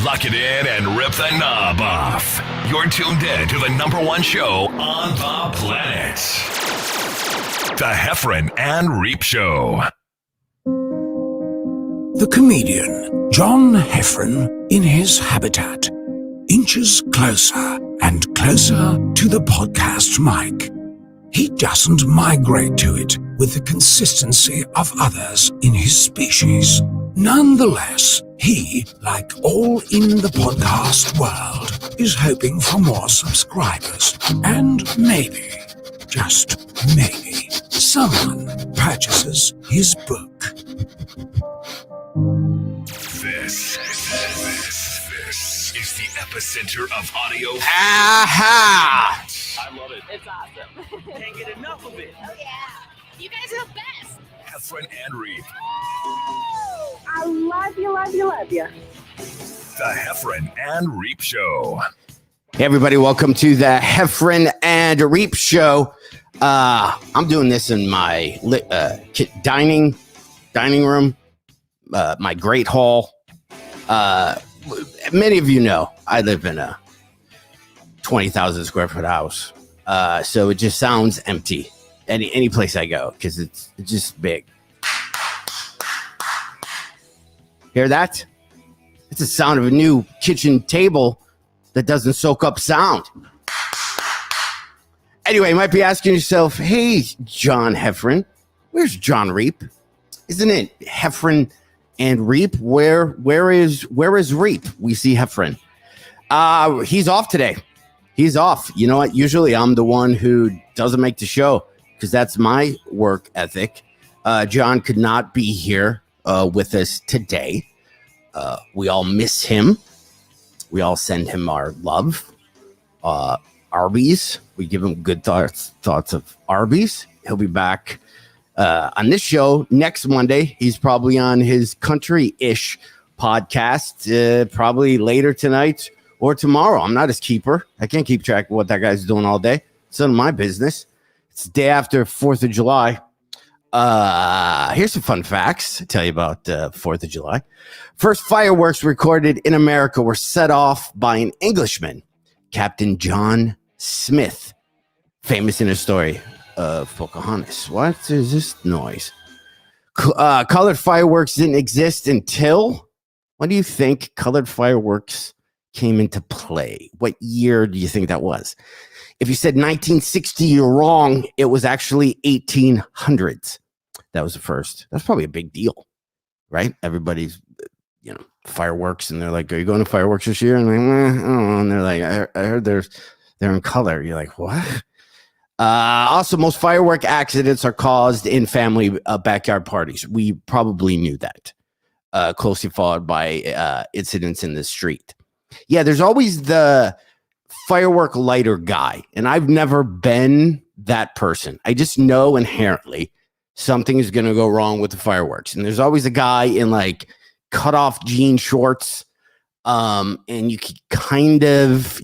Lock it in and rip the knob off. You're tuned in to the #1 show on the planet. The Heffron and Reep Show. The comedian, John Heffron, in his habitat, inches closer and closer to the podcast mic. He doesn't migrate to it with the consistency of others in his species. Nonetheless, he, like all in the podcast world, is hoping for more subscribers. And maybe, just maybe, someone purchases his book. This is the epicenter of audio. Aha! I love it. It's awesome. Can't get enough of it. Oh, yeah. You guys are the best. Heffron and Reep. I love you, love you, love you. The Heffron and Reep Show. Hey, everybody. Welcome to the Heffron and Reep Show. I'm doing this in my dining room, my great hall. Many of you know I live in a 20,000 square foot house. So it just sounds empty any place I go because it's just big. Hear that? It's the sound of a new kitchen table that doesn't soak up sound. Anyway, you might be asking yourself, hey, John Heffron, where's Jon Reep? Isn't it Heffron and Reep? Where is Reep? We see Heffron. He's off today. He's off. You know what? Usually I'm the one who doesn't make the show because that's my work ethic. John could not be here with us today. We all miss him. We all send him our love. Arby's. We give him good thoughts of Arby's. He'll be back on this show next Monday. He's probably on his country-ish podcast probably later tonight or tomorrow. I'm not his keeper. I can't keep track of what that guy's doing all day. It's none of my business. It's the day after 4th of July. Here's some fun facts to tell you about 4th of July. First fireworks recorded in America were set off by an Englishman, Captain John Smith, famous in a story of Pocahontas. What is this noise? Colored fireworks didn't exist until, when do you think colored fireworks came into play? What year do you think that was? If you said 1960, you're wrong. It was actually 1800s. That was the first. That's probably a big deal, right? Everybody's, fireworks, and they're like, "Are you going to fireworks this year?" And I'm like, I don't know. And they're like, "I heard they're in color." You're like, "What?" Also, most firework accidents are caused in family backyard parties. We probably knew that. Closely followed by incidents in the street. Yeah, there's always the firework lighter guy, and I've never been that person. I just know inherently something is going to go wrong with the fireworks, and there's always a guy in like cut off jean shorts, and you could kind of,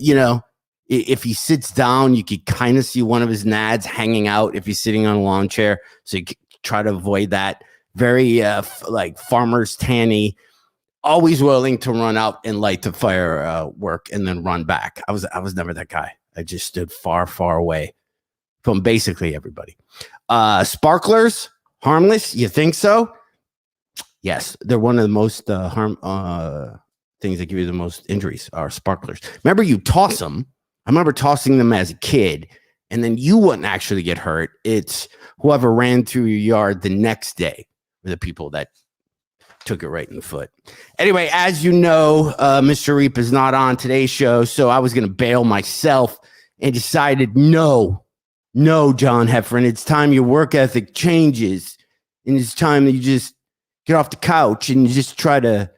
if he sits down, you could kind of see one of his nads hanging out if he's sitting on a lawn chair, so you try to avoid that. Very like farmer's tanny, always willing to run out and light the firework and then run back. I was never that guy. I just stood far, far away from basically everybody. Sparklers, harmless? You think so? Yes, they're one of the most things that give you the most injuries are sparklers. Remember, you toss them. I remember tossing them as a kid, and then you wouldn't actually get hurt. It's whoever ran through your yard the next day were the people that took it right in the foot. Anyway, as you know, Mr. Reep is not on today's show, so I was going to bail myself and decided, no, John Heffron, it's time your work ethic changes, and it's time that you just get off the couch and you just try to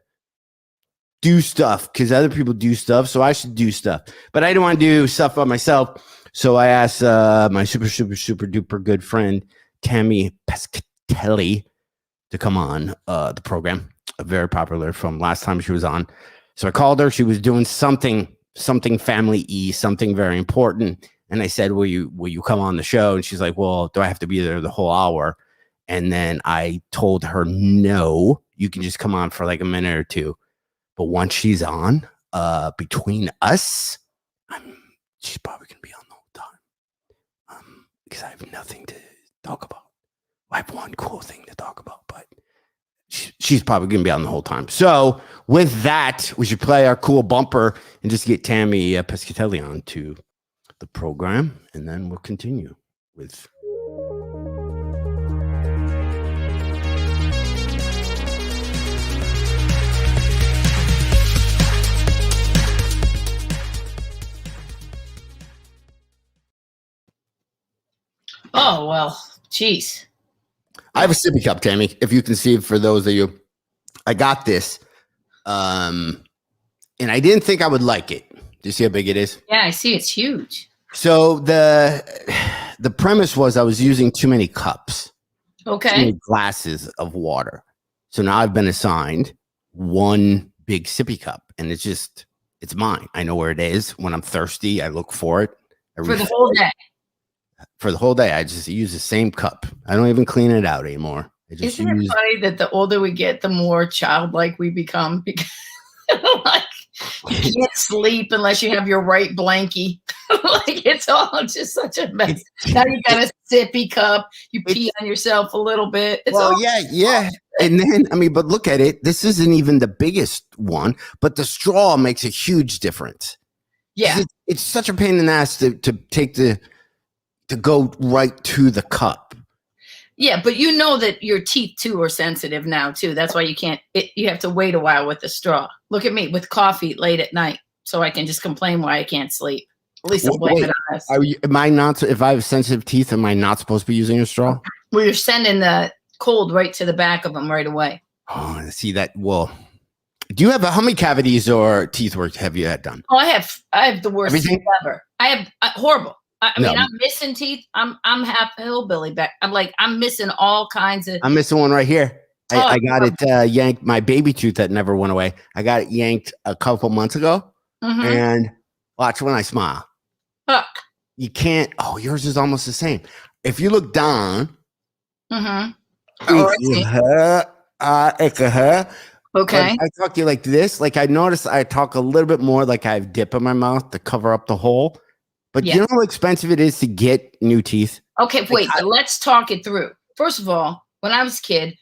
do stuff because other people do stuff, so I should do stuff. But I didn't want to do stuff by myself, so I asked my super, super, super duper good friend, Tammy Pescatelli, to come on the program. Very popular from last time she was on. So I called her. She was doing something family-y, something very important. And I said, will you come on the show? And she's like, well, do I have to be there the whole hour? And then I told her, no, you can just come on for like a minute or two. But once she's on, between us, she's probably gonna be on the whole time. Because I have nothing to talk about. I have one cool thing to talk about, but she's probably gonna be on the whole time. So with that, we should play our cool bumper and just get Tammy Pescatelli on to the program, and then we'll continue with. Oh, well, geez. I have a sippy cup, Tammy. If you can see it for those of you, I got this. And I didn't think I would like it. Do you see how big it is? Yeah, I see. It's huge. So the premise was I was using too many cups. Okay. Too many glasses of water. So now I've been assigned one big sippy cup, and it's mine. I know where it is. When I'm thirsty, I look for it. For the whole day. For the whole day, I just use the same cup. I don't even clean it out anymore. Isn't it funny that the older we get, the more childlike we become? Because like you can't sleep unless you have your right blankie. Like it's all just such a mess. Now you got a sippy cup. You pee on yourself a little bit. Yeah. And then, but look at it. This isn't even the biggest one, but the straw makes a huge difference. Yeah. It's such a pain in the ass to take to go right to the cup. Yeah, but you know that your teeth too are sensitive now too. That's why you have to wait a while with the straw. Look at me with coffee late at night, so I can just complain why I can't sleep. At least I'll blame it on us. If I have sensitive teeth, am I not supposed to be using a straw? Well, you're sending the cold right to the back of them right away. Oh, I see that. Well, do you have how many cavities or teeth work have you had done? Oh, I have the worst teeth ever. I have horrible. I mean, I'm missing teeth. I'm half hillbilly back. I'm missing all kinds of. I'm missing one right here. I got it yanked. My baby tooth that never went away. I got it yanked a couple months ago. Mm-hmm. And watch when I smile. You can't. Oh, yours is almost the same. If you look down. Mm-hmm. It could hurt. Okay. I talk to you like this. Like I notice I talk a little bit more like I have dip in my mouth to cover up the hole. But you know how expensive it is to get new teeth? Okay, wait. Let's talk it through. First of all, when I was a kid,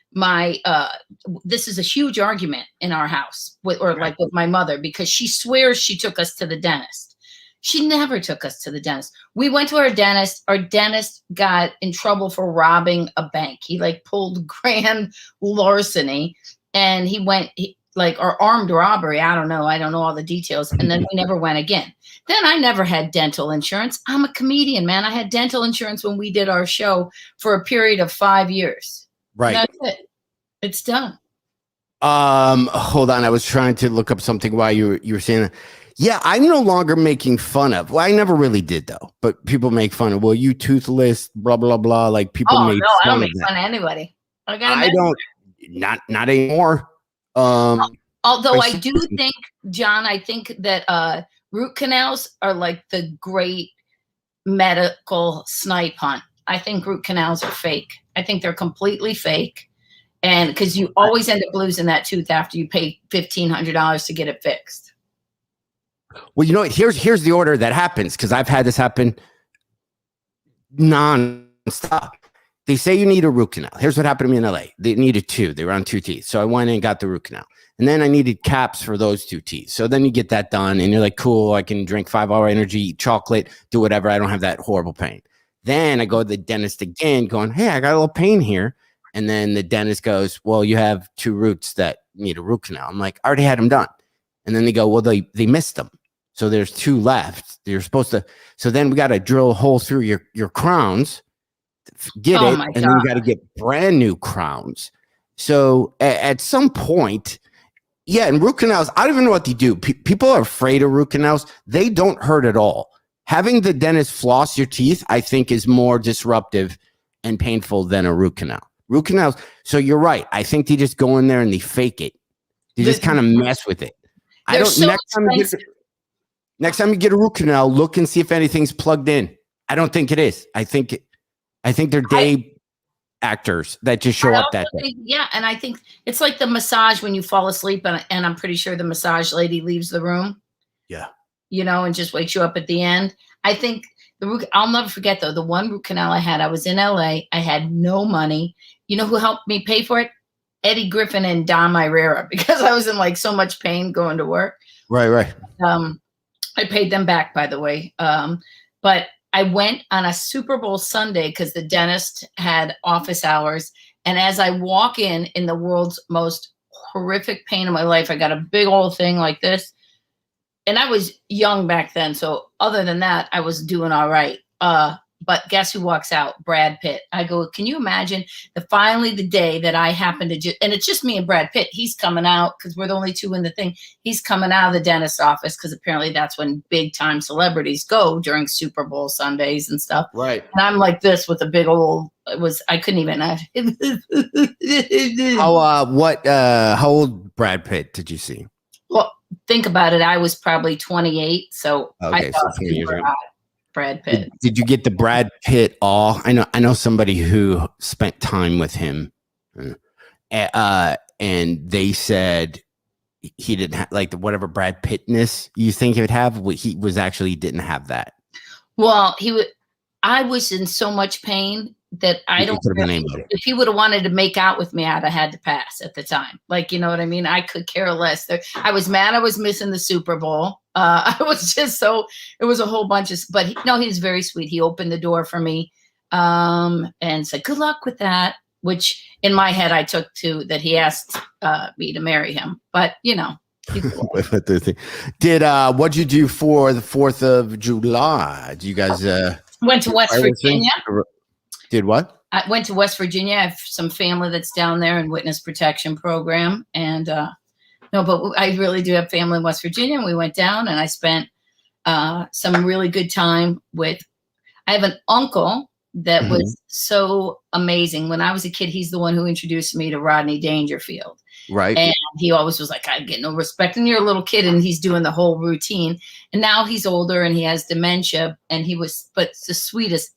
this is a huge argument in our house with my mother because she swears she took us to the dentist. She never took us to the dentist. We went to our dentist. Our dentist got in trouble for robbing a bank. He pulled grand larceny, and or armed robbery. I don't know. I don't know all the details. And then we never went again. Then I never had dental insurance. I'm a comedian, man. I had dental insurance when we did our show for a period of 5 years. Right. And that's it. It's done. Hold on. I was trying to look up something while you were saying that. Yeah, I'm no longer making fun of. Well, I never really did though. But people make fun of. Well, you toothless, blah blah blah. Like people. Oh no, I don't make fun of anybody. I don't. Not anymore. Although I do think, John, I think that root canals are like the great medical snipe hunt. I think root canals are fake. I think they're completely fake. And because you always end up losing that tooth after you pay $1,500 to get it fixed. Well, here's the order that happens because I've had this happen non-stop. They say you need a root canal. Here's what happened to me in LA. They needed two. They were on 2 teeth. So I went and got the root canal. And then I needed caps for those 2 teeth. So then you get that done and you're like, cool, I can drink 5-hour energy, eat chocolate, do whatever. I don't have that horrible pain. Then I go to the dentist again going, hey, I got a little pain here. And then the dentist goes, well, you have 2 roots that need a root canal. I'm like, I already had them done. And then they go, well, they missed them. So there's 2 left. You're supposed to. So then we got to drill a hole through your crowns, get it, and then you got to get brand new crowns. So at some point, yeah, and root canals, I don't even know what they do. People are afraid of root canals. They don't hurt at all. Having the dentist floss your teeth, I think, is more disruptive and painful than a root canal. Root canals. So you're right. I think they just go in there and they fake it. They just kind of mess with it. I don't. So next time you get a root canal, look and see if anything's plugged in. I don't think it is. I think they're day actors that just show I up also that day. think, yeah, and I think it's like the massage when you fall asleep, and I'm pretty sure the massage lady leaves the room. Yeah. And just wakes you up at the end. I think I'll never forget though, the one root canal I had, I was in LA. I had no money. You know who helped me pay for it? Eddie Griffin and Dom Irera, because I was in like so much pain going to work. Right. I paid them back, by the way. But I went on a Super Bowl Sunday because the dentist had office hours. And as I walk in the world's most horrific pain of my life, I got a big old thing like this. And I was young back then. So other than that, I was doing all right. But guess who walks out? Brad Pitt. I go, can you imagine finally the day that I happen to and it's just me and Brad Pitt. He's coming out because we're the only two in the thing. He's coming out of the dentist office because apparently that's when big time celebrities go during Super Bowl Sundays and stuff. Right. And I'm like this with a big old, I couldn't even. How old Brad Pitt did you see? Well, think about it. I was probably 28. So Okay, I so thought 20 years ago. Brad Pitt. Did you get the Brad Pitt all? I know somebody who spent time with him, and they said he didn't have like whatever Brad Pittness you think he would have. He was actually didn't have that. Well, I was in so much pain that if he would have wanted to make out with me, I'd have had to pass at the time. Like, you know what I mean? I could care less. I was mad I was missing the Super Bowl. I was just it was a whole bunch but he was very sweet. He opened the door for me and said, good luck with that, which in my head I took to that he asked me to marry him. But, Did what'd you do for the 4th of July? Do you guys went to West Virginia? Did what? I went to West Virginia. I have some family that's down there in witness protection program. And but I really do have family in West Virginia. And we went down and I spent some really good time I have an uncle that was so amazing. When I was a kid, he's the one who introduced me to Rodney Dangerfield. Right. And he always was like, I get no respect. And you're a little kid and he's doing the whole routine. And now he's older and he has dementia. And but the sweetest,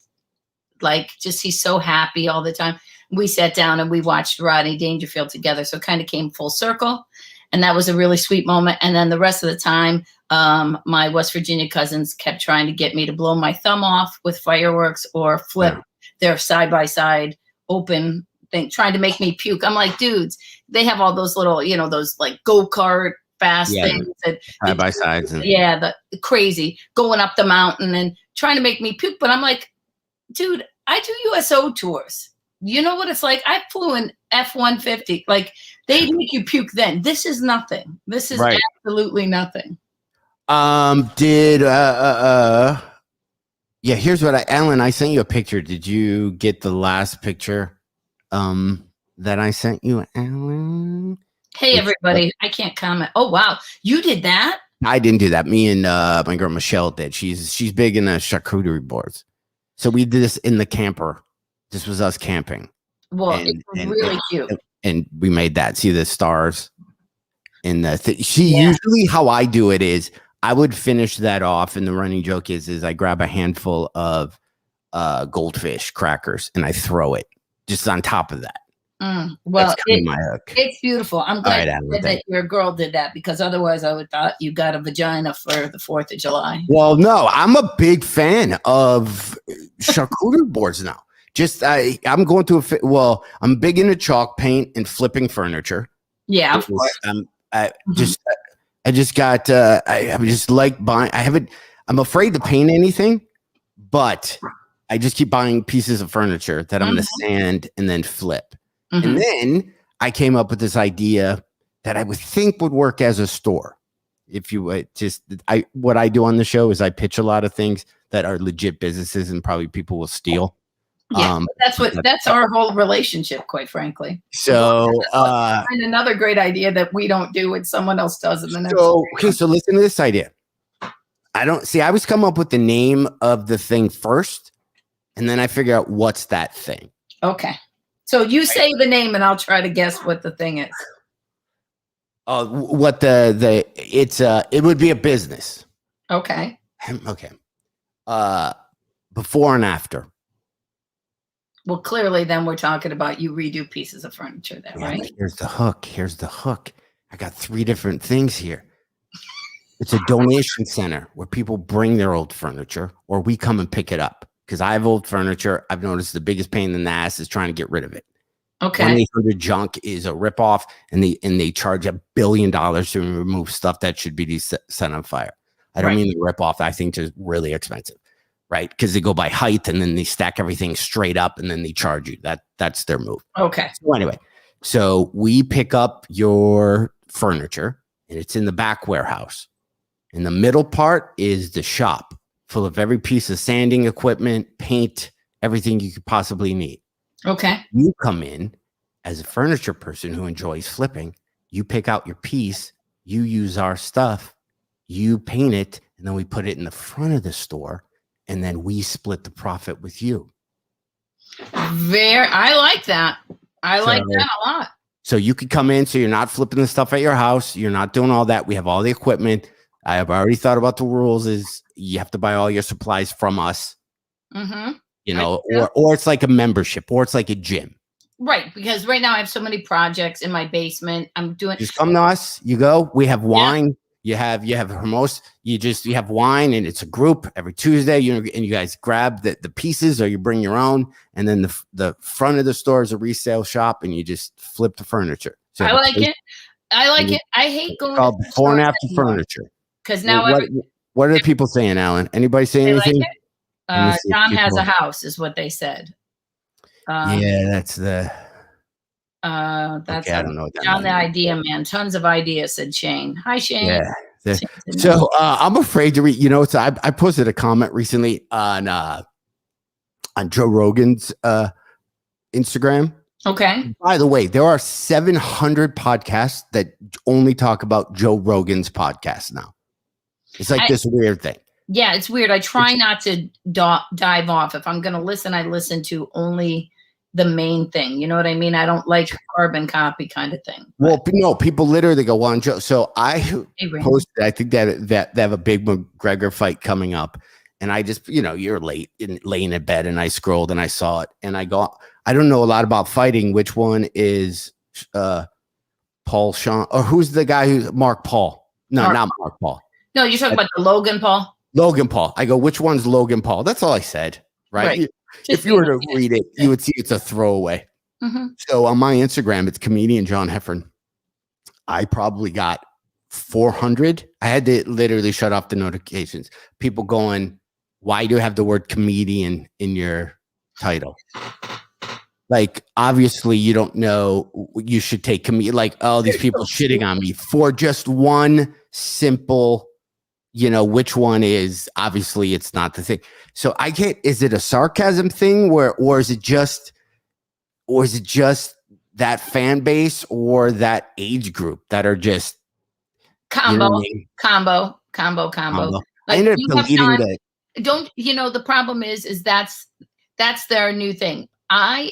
he's so happy all the time. We sat down and we watched Rodney Dangerfield together. So it kind of came full circle. And that was a really sweet moment. And then the rest of the time, my West Virginia cousins kept trying to get me to blow my thumb off with fireworks or flip their side-by-side open thing, trying to make me puke. I'm like, dudes, they have all those little, those like go-kart fast things. Side-by-sides. The crazy going up the mountain and trying to make me puke. But I'm like, dude, I do USO tours. You know what it's like? I flew in F-150. Like, they make you puke then. This is nothing. This is absolutely nothing. Here's what Alan, I sent you a picture. Did you get the last picture that I sent you, Alan? Hey, everybody. I can't comment. Oh, wow. You did that? I didn't do that. Me and my girl Michelle did. She's big in the charcuterie boards. So we did this in the camper. This was us camping. Well, it's really cute. And we made that. See the stars in the usually how I do it is I would finish that off. And the running joke is I grab a handful of goldfish crackers and I throw it just on top of that. Well, my hook. It's beautiful. I'm glad that your girl did that because otherwise I would thought you got a vagina for the 4th of July. Well, no, I'm a big fan of charcuterie boards now. I'm going to I'm big into chalk paint and flipping furniture. Yeah, of course. I'm just like buying. I'm afraid to paint anything, but I just keep buying pieces of furniture that I'm going to sand and then flip. And then I came up with this idea that I would think would work as a store. If you what I do on the show is I pitch a lot of things that are legit businesses and probably people will steal. Yeah, that's our whole relationship, quite frankly. So find another great idea that we don't do and someone else does in the next. So listen to this idea. I was come up with the name of the thing first, and then I figure out what's that thing. Okay. So you say the name and I'll try to guess what the thing is. What it would be a business. Okay. Okay. Before and after. Well, clearly, then we're talking about you redo pieces of furniture there, Yeah, right? but here's the hook. Here's the hook. I got 3 different things here. It's a donation center where people bring their old furniture or we come and pick it up. Because I have old furniture. I've noticed the biggest pain in the ass is trying to get rid of it. Okay. 1-800 junk is a ripoff, and they charge $1 billion to remove stuff that should be set on fire. I don't mean the ripoff. I think they're really expensive, right? Because they go by height and then they stack everything straight up and then they charge you. That's their move. Okay. So anyway, so we pick up your furniture and it's in the back warehouse. In the middle part is the shop full of every piece of sanding equipment, paint, everything you could possibly need. Okay. You come in as a furniture person who enjoys flipping. You pick out your piece. You use our stuff. You paint it, and then we put it in the front of the store, and then we split the profit with you. I like that. I like that a lot. So you could come in, so you're not flipping the stuff at your house. You're not doing all that. We have all the equipment. I have already thought about the rules. Is you have to buy all your supplies from us. Mm-hmm. You know, or it's like a membership, or it's like a gym. Right, because right now I have so many projects in my basement. I'm doing. Just come to us. You go. We have wine. Yeah. You have Hermos. You have wine, and it's a group every Tuesday. And you guys grab the pieces, or you bring your own. And then the front of the store is a resale shop, and you just flip the furniture. So I like it. I like it. I hate going called before and after furniture. Because now what are people saying, Alan? Anybody saying anything? Like John has a house, is what they said. Yeah, that's okay, I don't know. John, the idea man, tons of ideas, said Shane. Hi, Shane. Yeah. So I'm afraid to read. You know, I posted a comment recently on Joe Rogan's Instagram. Okay. By the way, there are 700 podcasts that only talk about Joe Rogan's podcast now. It's like this weird thing. Yeah, it's weird. I try not to dive off. If I'm going to listen, I listen to only the main thing. You know what I mean? I don't like carbon copy kind of thing. Well, no, people literally go on Joe. So I posted, I think that they have a big McGregor fight coming up. And I just, you're laying in bed and I scrolled and I saw it. And I go, I don't know a lot about fighting. Which one is Paul Sean? Or who's the guy who's Mark Paul? No, not Mark Paul. No, you're talking about the Logan Paul? Logan Paul. I go, which one's Logan Paul? That's all I said, right? If you were to read it, you would see it's a throwaway. Mm-hmm. So on my Instagram, it's comedian John Heffron. I probably got 400. I had to literally shut off the notifications. People going, why do you have the word comedian in your title? Like, obviously, you don't know. You should take comedian. Like, oh, these people shitting on me for just one simple. Which one is, obviously it's not the thing. So I can't, is it a sarcasm thing or is it just that fan base or that age group that are just combo. Like, I ended up deleting that. The problem is that's their new thing. I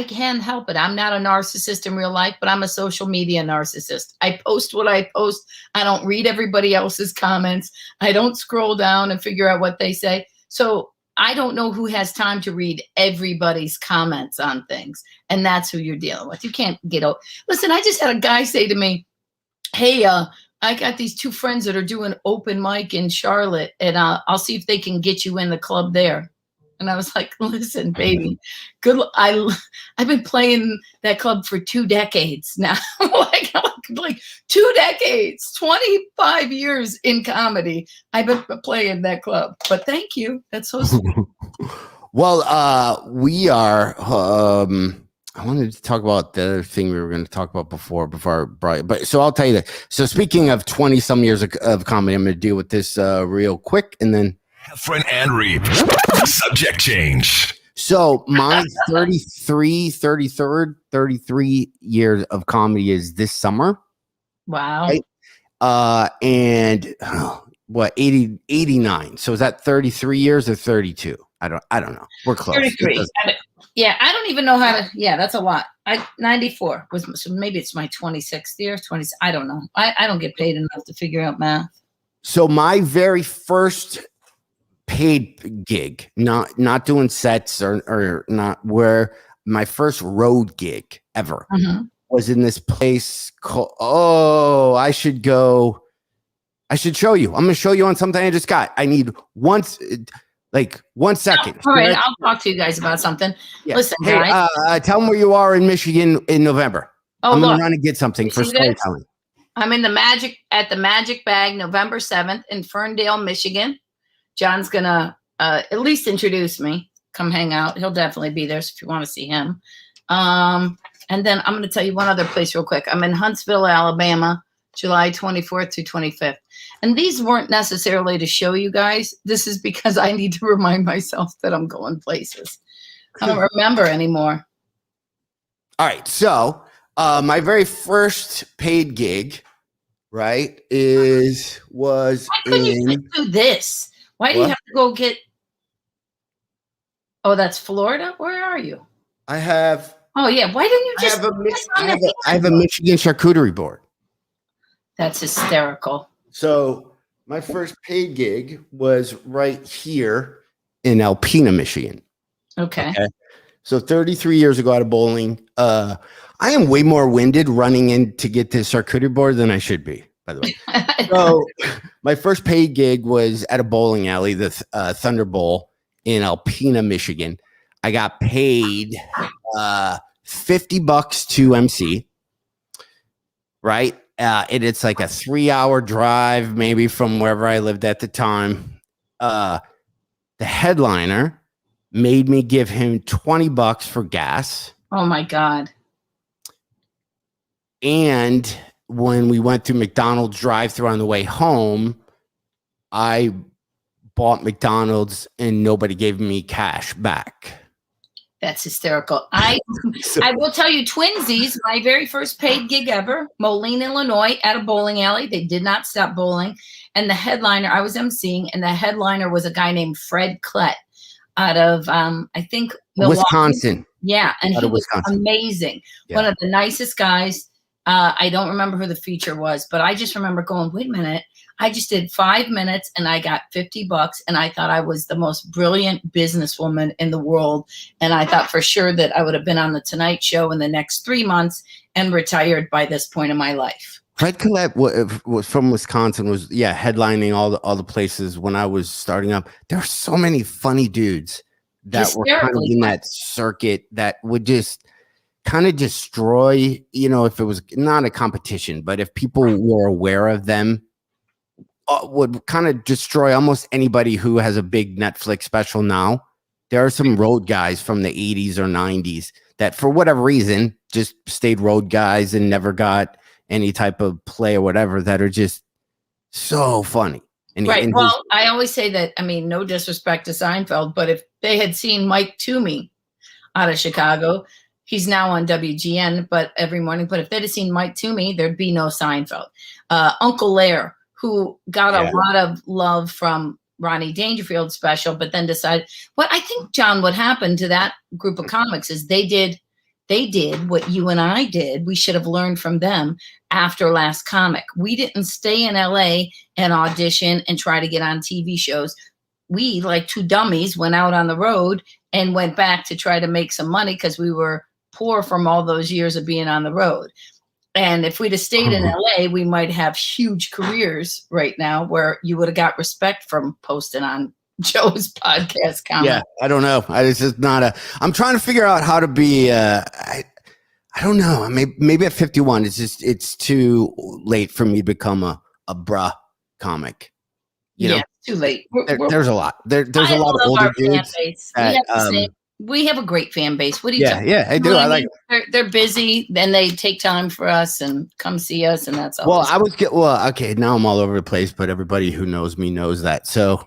can't help it. I'm not a narcissist in real life, but I'm a social media narcissist. I post what I post. I don't read everybody else's comments. I don't scroll down and figure out what they say. So I don't know who has time to read everybody's comments on things. And that's who you're dealing with. You can't get out. Listen, I just had a guy say to me, hey, I got these 2 friends that are doing open mic in Charlotte, and I'll see if they can get you in the club there. And I was like, listen, baby, good. I've been playing that club for 2 decades now. like 2 decades, 25 years in comedy. I've been playing that club. But thank you. That's so sweet. Well, we are. I wanted to talk about the other thing we were going to talk about before I brought it. But so I'll tell you that. So speaking of 20 some years of comedy, I'm going to deal with this real quick, and then. Heffron and Reep. Subject change. So my 33 years of comedy is this summer. Wow. Right? And 89. So is that 33 years or 32? I don't know. We're close. 33. Yeah, I don't even know how to. Yeah, that's a lot. 94 was, so maybe it's my 26th year. 20. I don't know. I don't get paid enough to figure out math. So my very first paid gig, not doing sets or not, where my first road gig ever was in this place called, I should show you. I'm going to show you on something I just got. I need one second. All right, I'll talk to you guys about something. Yeah. Listen, hey, guys. Tell them where you are in Michigan in November. I'm going to run and get something for storytelling. I'm in the Magic Bag, November 7th in Ferndale, Michigan. John's going to at least introduce me. Come hang out. He'll definitely be there if you want to see him. And then I'm going to tell you one other place real quick. I'm in Huntsville, Alabama, July 24th through 25th. And these weren't necessarily to show you guys. This is because I need to remind myself that I'm going places. I don't remember anymore. All right. So my very first paid gig, right, was Why couldn't you just do this? Why do you have to go get? Oh, that's Florida. Where are you? I have. Oh yeah. Why didn't you just? I have a Michigan charcuterie board. That's hysterical. So my first paid gig was right here in Alpena, Michigan. Okay. So 33 years ago, out of bowling. I am way more winded running in to get this charcuterie board than I should be, by the way. So my first paid gig was at a bowling alley, the Thunder Bowl in Alpena, Michigan. I got paid $50 to MC, right? And it's like a 3-hour drive, maybe from wherever I lived at the time. The headliner made me give him $20 for gas. Oh my God. And when we went through McDonald's drive-thru on the way home, I bought McDonald's and nobody gave me cash back. That's hysterical. I will tell you, twinsies, my very first paid gig ever, Moline, Illinois, at a bowling alley. They did not stop bowling. And the headliner, I was emceeing, and the headliner was a guy named Fred Klett out of, I think, Milwaukee. Wisconsin. Yeah, and he was amazing. Yeah. One of the nicest guys. I don't remember who the feature was, but I just remember going, wait a minute. I just did 5 minutes and I got $50, and I thought I was the most brilliant businesswoman in the world. And I thought for sure that I would have been on the Tonight Show in the next 3 months and retired by this point in my life. Fred Collette was from Wisconsin, was headlining all the places when I was starting up. There were so many funny dudes that were kind of in that circuit that would just kind of destroy, if it was not a competition, but if people were aware of them, would kind of destroy almost anybody who has a big Netflix special now. There are some road guys from the 80s or 90s that for whatever reason just stayed road guys and never got any type of play or whatever, that are just so funny. Right. Well, I always say that, no disrespect to Seinfeld, but if they had seen Mike Toomey out of Chicago, he's now on WGN, but every morning, but if they'd have seen Mike Toomey, there'd be no Seinfeld. Uncle Lair, who got a lot of love from Ronnie Dangerfield's special, but then decided, I think, John, what happened to that group of comics is they did what you and I did. We should have learned from them after Last Comic. We didn't stay in LA and audition and try to get on TV shows. We, like two dummies, went out on the road and went back to try to make some money because we were poor from all those years of being on the road. And if we'd have stayed in LA, we might have huge careers right now where you would have got respect from posting on Joe's podcast comment. Yeah, I don't know. It's just not I'm trying to figure out how to be, I don't know. Maybe at 51, it's too late for me to become a bruh comic. You know? It's too late. There's a lot. There's a lot of older dudes. We have a great fan base. What do you think? Yeah, I do. I like it. They're busy, then they take time for us and come see us, and that's all. Okay, now I'm all over the place, but everybody who knows me knows that. So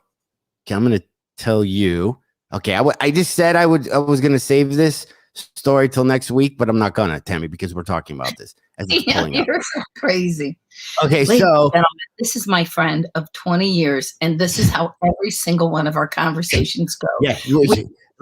I'm going to tell you. Okay, I just said I was going to save this story till next week, but I'm not going to, Tammy, because we're talking about this. You're so crazy. Okay, so this is my friend of 20 years, and this is how every single one of our conversations go. Yeah,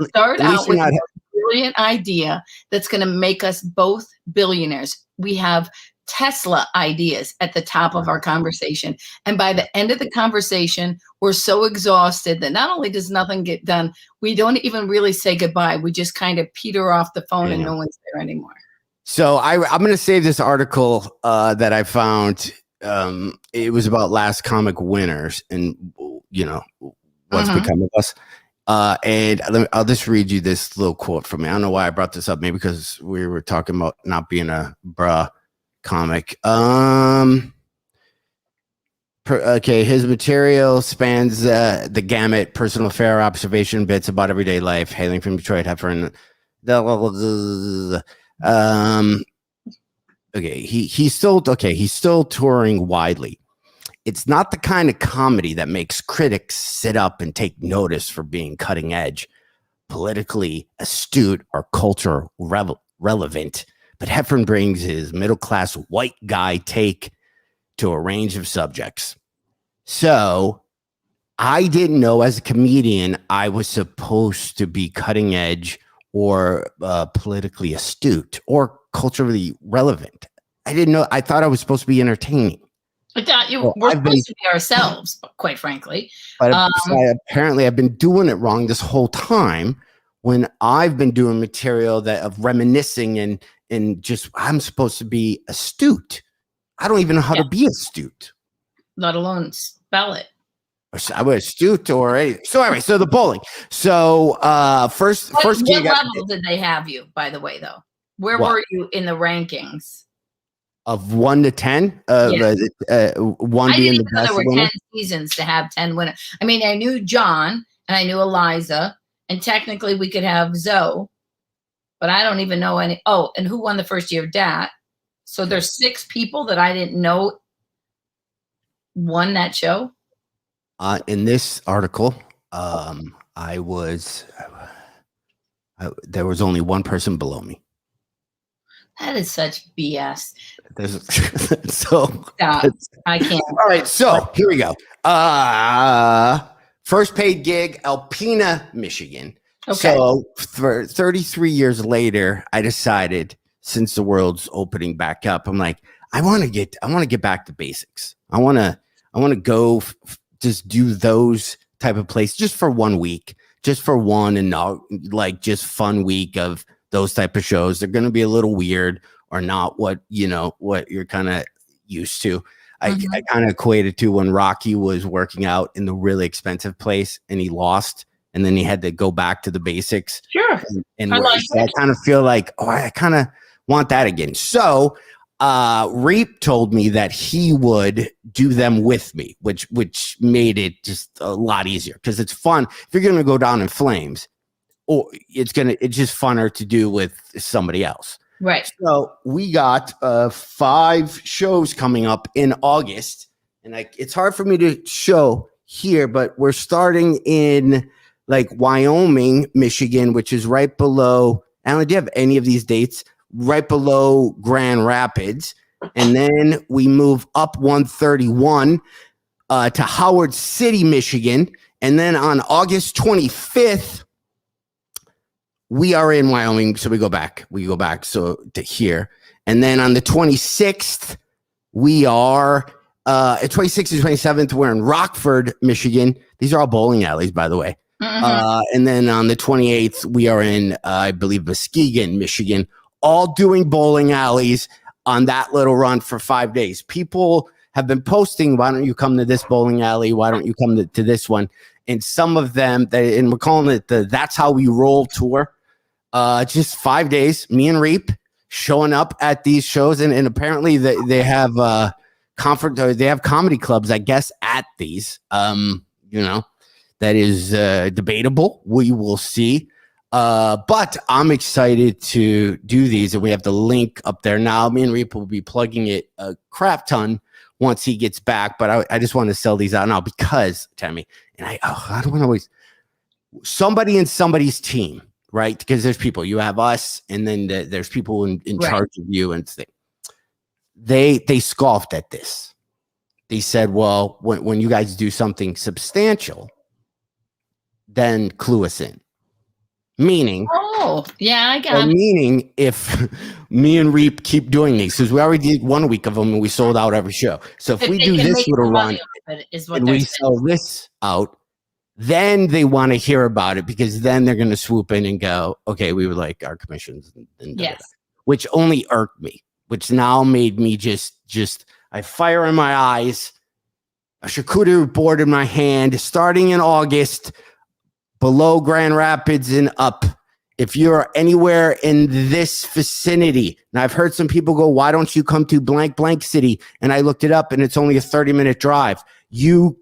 start out with a brilliant idea that's going to make us both billionaires. We have Tesla ideas at the top of our conversation. And by the end of the conversation, we're so exhausted that not only does nothing get done, we don't even really say goodbye. We just kind of peter off the phone and no one's there anymore. So I'm going to save this article that I found. It was about last comic winners and, what's become of us. And I'll just read you this little quote from me. I don't know why I brought this up. Maybe because we were talking about not being a bruh comic. Okay, his material spans the gamut: personal affair, observation, bits about everyday life. Hailing from Detroit, Heffron. Okay, he's still touring widely. It's not the kind of comedy that makes critics sit up and take notice for being cutting edge, politically astute, or culture relevant. But Heffron brings his middle-class white guy take to a range of subjects. So I didn't know as a comedian I was supposed to be cutting edge or politically astute or culturally relevant. I didn't know. I thought I was supposed to be entertaining. I thought we're supposed to be ourselves, quite frankly. But apparently I've been doing it wrong this whole time when I've been doing material of reminiscing and just I'm supposed to be astute. I don't even know how to be astute. Let alone spell it. I was astute already. So anyway, so the bowling. So first What gig. level did they have you, by the way, though? Where were you in the rankings? Of 1 to 10? One I being the didn't know best there were winner. 10 seasons to have 10 winners. I mean, I knew John and I knew Eliza, and technically we could have Zoe, but I don't even know any. Oh, and who won the first year of Dat? So there's 6 people that I didn't know won that show. In this article, there was only one person below me. That is such BS. I can't. All right, so here we go. First paid gig, Alpena, Michigan. Okay. So for 33 years later, I decided, since the world's opening back up, I'm like, I want to get back to basics. I want to go just do those type of places just for 1 week, just for one and not like just fun week of those type of shows. They're going to be a little weird or not what you're kind of used to. I kind of equated to when Rocky was working out in the really expensive place and he lost and then he had to go back to the basics. Sure. And I kind of feel like, I kind of want that again. So Reep told me that he would do them with me, which made it just a lot easier because it's fun. If you're going to go down in flames, or it's just funner to do with somebody else. Right. So we got 5 shows coming up in August, and it's hard for me to show here, but we're starting in like Wyoming, Michigan, which is right below. Alan, do you have any of these dates? Right below Grand Rapids, and then we move up 131 to Howard City, Michigan, and then on August 25th. We are in Wyoming, so we go back so to here. And then on the 26th, we are 26th and 27th, we're in Rockford, Michigan. These are all bowling alleys, by the way. And then on the 28th, we are in, I believe, Muskegon, Michigan, all doing bowling alleys on that little run for 5 days. People have been posting, why don't you come to this bowling alley? Why don't you come to this one? And some of them, and we're calling it the That's How We Roll tour. Just 5 days, me and Reep showing up at these shows, and apparently they have conference, or they have comedy clubs, I guess, at these. That is debatable. We will see. But I'm excited to do these, and we have the link up there now. Me and Reep will be plugging it a crap ton once he gets back. But I just want to sell these out now because, Tammy, and I don't want to always somebody in somebody's team. Right, because there's people. You have us, and then there's people in charge of you, and they scoffed at this. They said, "Well, when you guys do something substantial, then clue us in." Meaning, Oh, yeah, I got it. meaning if me and Reep keep doing these, because we already did 1 week of them and we sold out every show. So if If we they do can this make little some run money off it, is what and they're we saying. sell this out, then they want to hear about it because then they're going to swoop in and go, okay, we would like our commissions. And Yes. which only irked me, which now made me just I fire in my eyes, a charcuterie board in my hand, starting in August, below Grand Rapids and up. If you're anywhere in this vicinity, and I've heard some people go, why don't you come to blank, blank city? And I looked it up and it's only a 30-minute drive.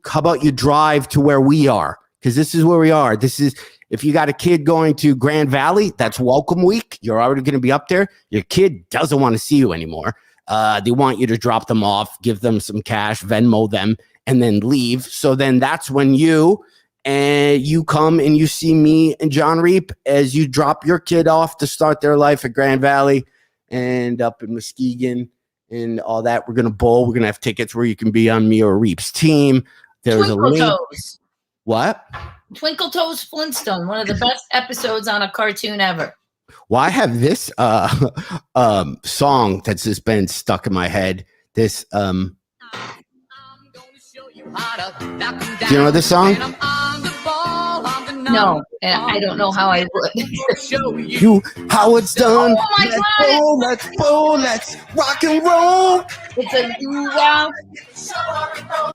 How about you drive to where we are? Because this is where we are. This is, if you got a kid going to Grand Valley, that's welcome week. You're already going to be up there. Your kid doesn't want to see you anymore. They want you to drop them off, give them some cash, Venmo them, and then leave. So then that's when you come and you see me and Jon Reep as you drop your kid off to start their life at Grand Valley and up in Muskegon and all that. We're going to bowl. We're going to have tickets where you can be on me or Reep's team. There's Twinkle a link. Toes. What? Twinkle Toes Flintstone, one of the best episodes on a cartoon ever. Well, I have this song that's just been stuck in my head. This do you know this song? No, and I don't know how I would. You how it's done. Oh my Let's God. bowl, let's bowl, let's rock and roll. It's a wow.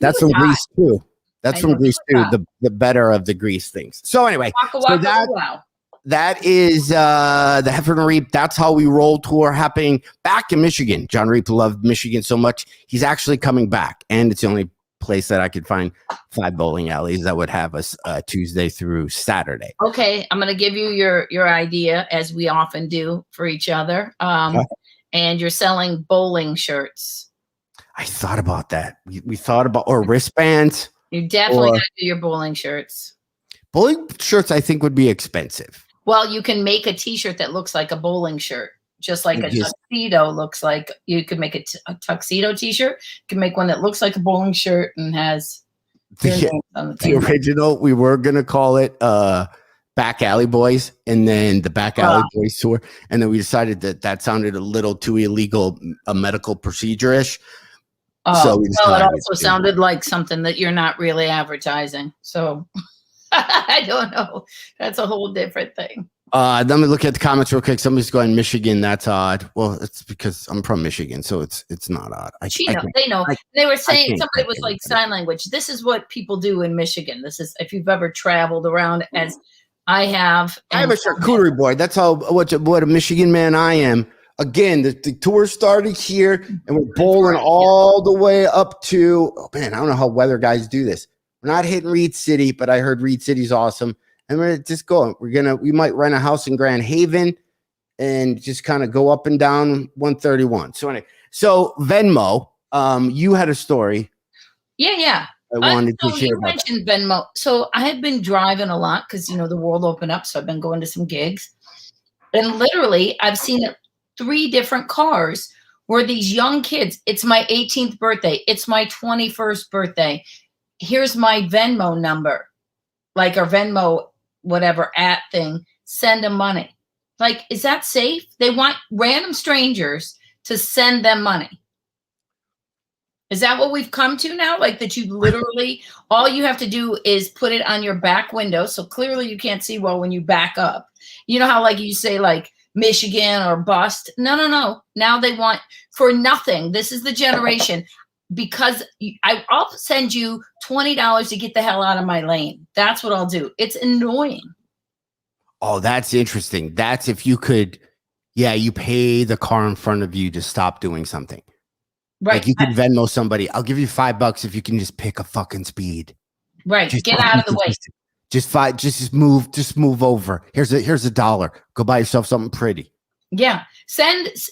That's from Grease too. That's I from know Grease too. that. The better of the Grease things. So anyway, Waka so waka wow. that is the Heffron Reep. That's how we roll tour happening back in Michigan. Jon Reep loved Michigan so much. He's actually coming back. And it's the only place that I could find 5 bowling alleys that would have us Tuesday through Saturday. Okay, I'm gonna give you your idea, as we often do for each other. And you're selling bowling shirts. I thought about that. We thought about, or wristbands. You definitely gotta do your bowling shirts. Bowling shirts, I think, would be expensive. Well, you can make a t-shirt that looks like a bowling shirt, just like a tuxedo looks like. You could make a tuxedo t-shirt. You can make one that looks like a bowling shirt and has your names on the The thing. original, we were going to call it Back Alley Boys, and then the Back Alley Boys tour. And then we decided that sounded a little too illegal, a medical procedure-ish. Oh, we well, it also sounded like something that you're not really advertising. So I don't know. That's a whole different thing. Let me look at the comments real quick. Somebody's going, Michigan, that's odd. Well, it's because I'm from Michigan, so it's not odd. They know. They were saying, somebody was like, sign language. This is what people do in Michigan. This is, if you've ever traveled around, as I have. I have a charcuterie board. That's how what a Michigan man I am. Again, the tour started here, and we're bowling all the way up to, oh man, I don't know how weather guys do this. We're not hitting Reed City, but I heard Reed City's awesome. And we're just going. We might rent a house in Grand Haven and just kind of go up and down 131. So anyway, Venmo, you had a story. Yeah. I wanted to share. You mentioned Venmo. So I have been driving a lot because, the world opened up. So I've been going to some gigs. And literally, I've seen 3 different cars where these young kids, it's my 18th birthday. It's my 21st birthday. Here's my Venmo number, like our Venmo, whatever at thing, send them money. Like, is that safe? They want random strangers to send them money. Is that what we've come to now? Like that you literally, all you have to do is put it on your back window. So clearly you can't see well when you back up. You know how like you say like Michigan or bust? No. Now they want for nothing. This is the generation. Because I'll send you $20 to get the hell out of my lane. That's what I'll do. It's annoying. Oh, that's interesting. That's if you could, you pay the car in front of you to stop doing something. Right. Like you could Venmo somebody. I'll give you $5 if you can just pick a fucking speed. Right. Get out of the way. Just move over. Here's $1. Go buy yourself something pretty. Yeah.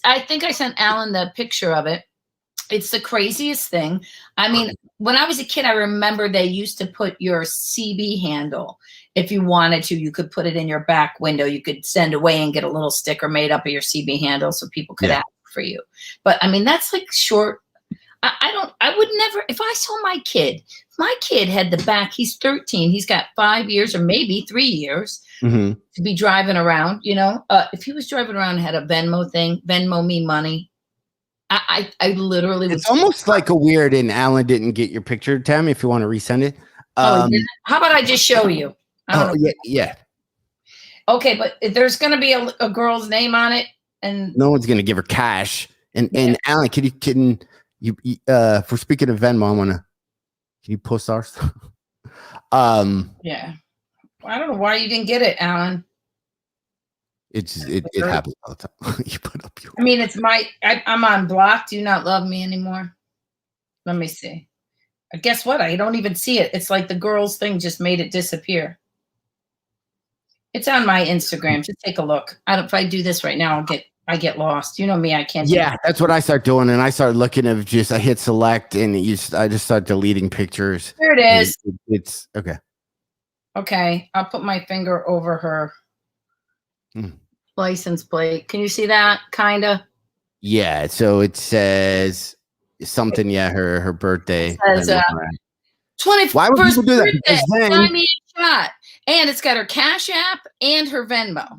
I think I sent Alan the picture of it. It's the craziest thing. I mean, when I was a kid, I remember they used to put your CB handle. If you wanted to, you could put it in your back window. You could send away and get a little sticker made up of your CB handle so people could ask for you. But I mean, that's like short. I would never, if I saw my kid had the back, he's 13, he's got 5 years or maybe 3 years Mm-hmm. to be driving around, if he was driving around and had a Venmo thing, Venmo me money, I literally would. It's almost like a weird, and Alan didn't get your picture, Tammy, if you want to resend it. How about I just show you? I don't know. Yeah. Okay, but there's going to be a girl's name on it, and No one's going to give her cash. And Alan, can you for speaking of Venmo, can you post ours? Yeah. I don't know why you didn't get it, Alan. It happens all the time. You put up your. I mean, I'm on block. Do you not love me anymore? Let me see. Guess what? I don't even see it. It's like the girls thing just made it disappear. It's on my Instagram. Just take a look. If I do this right now, I get lost. You know me. I can't. Yeah, that's what I start doing, and I start looking at I hit select, and I just start deleting pictures. There it is. It's okay. Okay, I'll put my finger over her license plate. Can you see that? Kinda. Yeah. So it says something. Yeah, her birthday. It says 21st Why would people do that? Because then, buy me a shot. And it's got her Cash App and her Venmo.